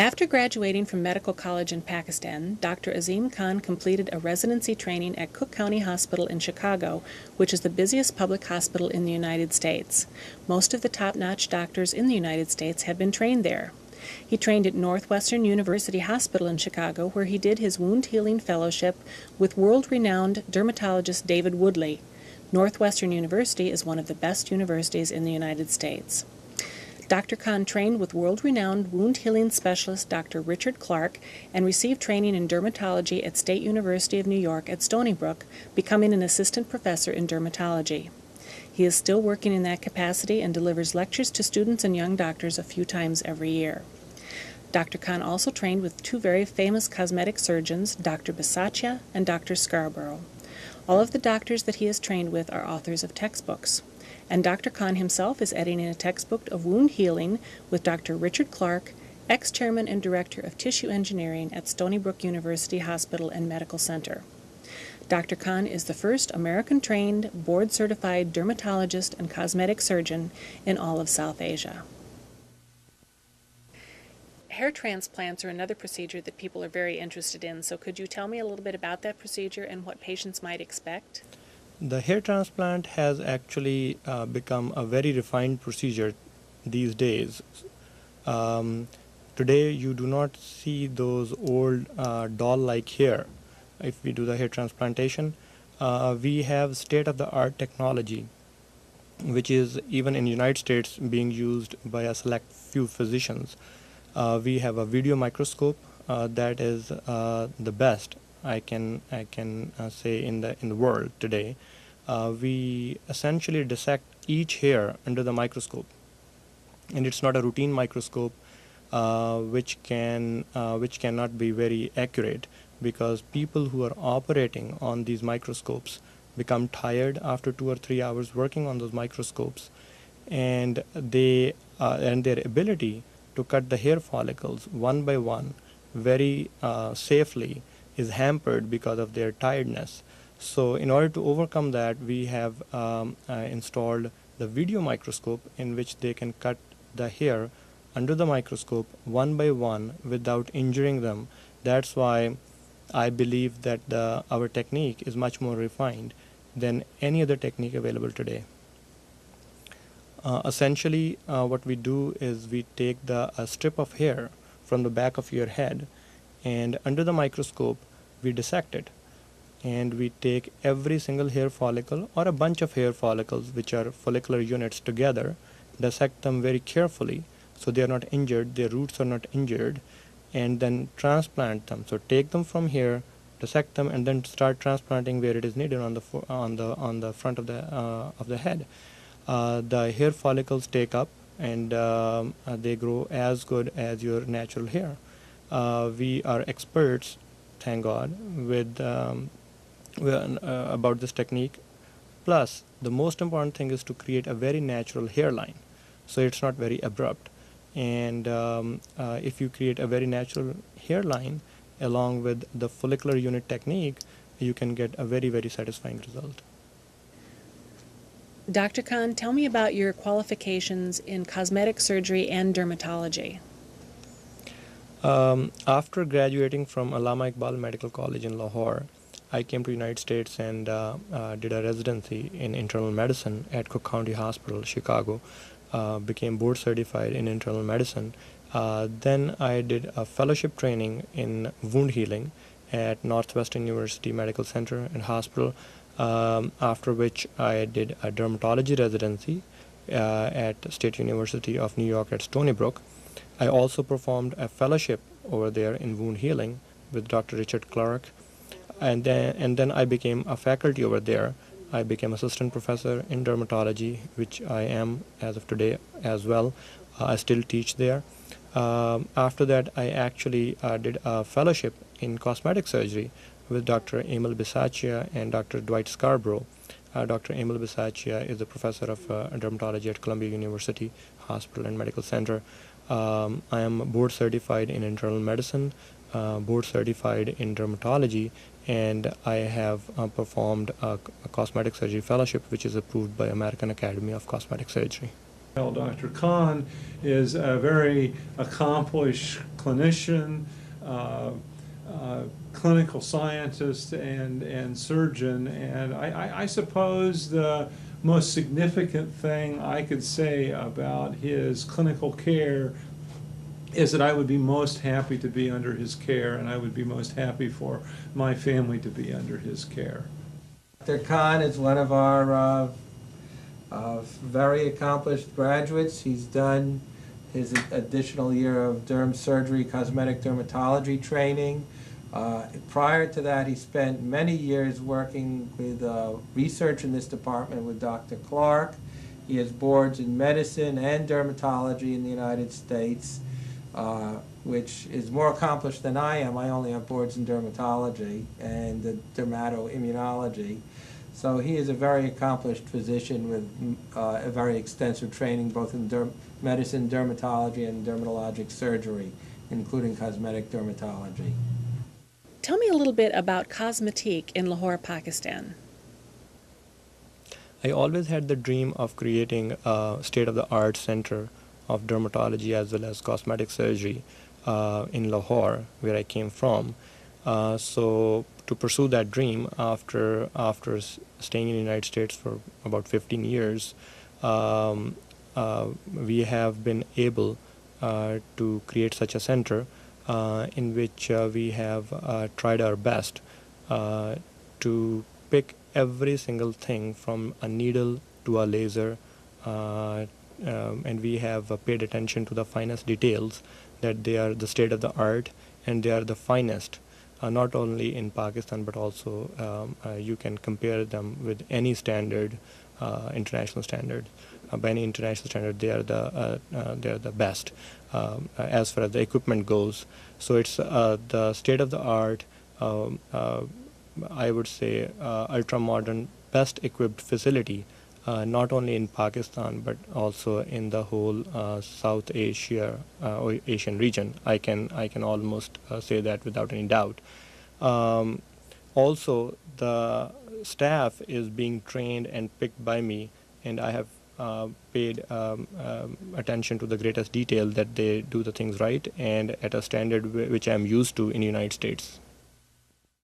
After graduating from medical college in Pakistan, Dr. Azim Khan completed a residency training at Cook County Hospital in Chicago, which is the busiest public hospital in the United States. Most of the top-notch doctors in the United States have been trained there. He trained at Northwestern University Hospital in Chicago, where he did his wound healing fellowship with world-renowned dermatologist David Woodley. Northwestern University is one of the best universities in the United States. Dr. Khan trained with world-renowned wound healing specialist Dr. Richard Clark and received training in dermatology at State University of New York at Stony Brook, becoming an assistant professor in dermatology. He is still working in that capacity and delivers lectures to students and young doctors a few times every year. Dr. Khan also trained with two very famous cosmetic surgeons, Dr. Bisaccia and Dr. Scarborough. All of the doctors that he has trained with are authors of textbooks. And Dr. Khan himself is editing a textbook of wound healing with Dr. Richard Clark, ex-chairman and director of tissue engineering at Stony Brook University Hospital and Medical Center. Dr. Khan is the first American-trained, board-certified dermatologist and cosmetic surgeon in all of South Asia. Hair transplants are another procedure that people are very interested in, so could you tell me a little bit about that procedure and what patients might expect? The hair transplant has actually become a very refined procedure these days. Today you do not see those old doll-like hair. If we do the hair transplantation, we have state-of-the-art technology, which is even in the United States being used by a select few physicians. We have a video microscope that is the best I can say in the world today. We essentially dissect each hair under the microscope, and it's not a routine microscope which cannot be very accurate, because people who are operating on these microscopes become tired after 2 or 3 hours working on those microscopes, and their ability to cut the hair follicles one by one very safely is hampered because of their tiredness. So in order to overcome that, we have installed the video microscope, in which they can cut the hair under the microscope one by one without injuring them. That's why I believe that our technique is much more refined than any other technique available today. Essentially, what we do is we take a strip of hair from the back of your head, and under the microscope we dissect it, and we take every single hair follicle or a bunch of hair follicles, which are follicular units, together, dissect them very carefully so they are not injured, their roots are not injured, and then transplant them. So take them from here, dissect them, and then start transplanting where it is needed on the front of the head. The hair follicles take up, and they grow as good as your natural hair. We are experts, thank God, about this technique. Plus, the most important thing is to create a very natural hairline, so it's not very abrupt. And if you create a very natural hairline along with the follicular unit technique, you can get a very, very satisfying result. Dr. Khan, tell me about your qualifications in cosmetic surgery and dermatology. After graduating from Allama Iqbal Medical College in Lahore, I came to the United States and did a residency in internal medicine at Cook County Hospital, Chicago. Became board certified in internal medicine. Then I did a fellowship training in wound healing at Northwestern University Medical Center and Hospital, after which I did a dermatology residency at State University of New York at Stony Brook. I also performed a fellowship over there in wound healing with Dr. Richard Clark, and then I became a faculty over there. I became assistant professor in dermatology, which I am as of today as well. I still teach there. After that, I actually did a fellowship in cosmetic surgery with Dr. Emil Bisaccia and Dr. Dwight Scarborough. Dr. Emil Bisaccia is a professor of dermatology at Columbia University Hospital and Medical Center. I am board certified in internal medicine, board certified in dermatology, and I have performed a cosmetic surgery fellowship, which is approved by American Academy of Cosmetic Surgery. Dr. Khan is a very accomplished clinician, clinical scientist, and surgeon. And I suppose the most significant thing I could say about his clinical care is that I would be most happy to be under his care, and I would be most happy for my family to be under his care. Dr. Khan is one of our very accomplished graduates. He's done his additional year of derm surgery, cosmetic dermatology training. Prior to that, he spent many years working with research in this department with Dr. Clark. He has boards in medicine and dermatology in the United States, which is more accomplished than I am. I only have boards in dermatology and dermatoimmunology. So he is a very accomplished physician with a very extensive training both in medicine, dermatology, and dermatologic surgery, including cosmetic dermatology. Tell me a little bit about Cosmetique in Lahore, Pakistan. I always had the dream of creating a state-of-the-art center of dermatology as well as cosmetic surgery in Lahore, where I came from. So to pursue that dream, after staying in the United States for about 15 years, we have been able to create such a center in which we have tried our best to pick every single thing from a needle to a laser, and we have paid attention to the finest details, that they are the state of the art and they are the finest, not only in Pakistan but also you can compare them with any standard, international standard. By any international standard, they are the best as far as the equipment goes. So it's the state of the art, I would say, ultra modern, best equipped facility, not only in Pakistan but also in the whole South Asia or Asian region. I can almost say that without any doubt. Also, the staff is being trained and picked by me, and I have paid attention to the greatest detail that they do the things right and at a standard which I'm used to in the United States.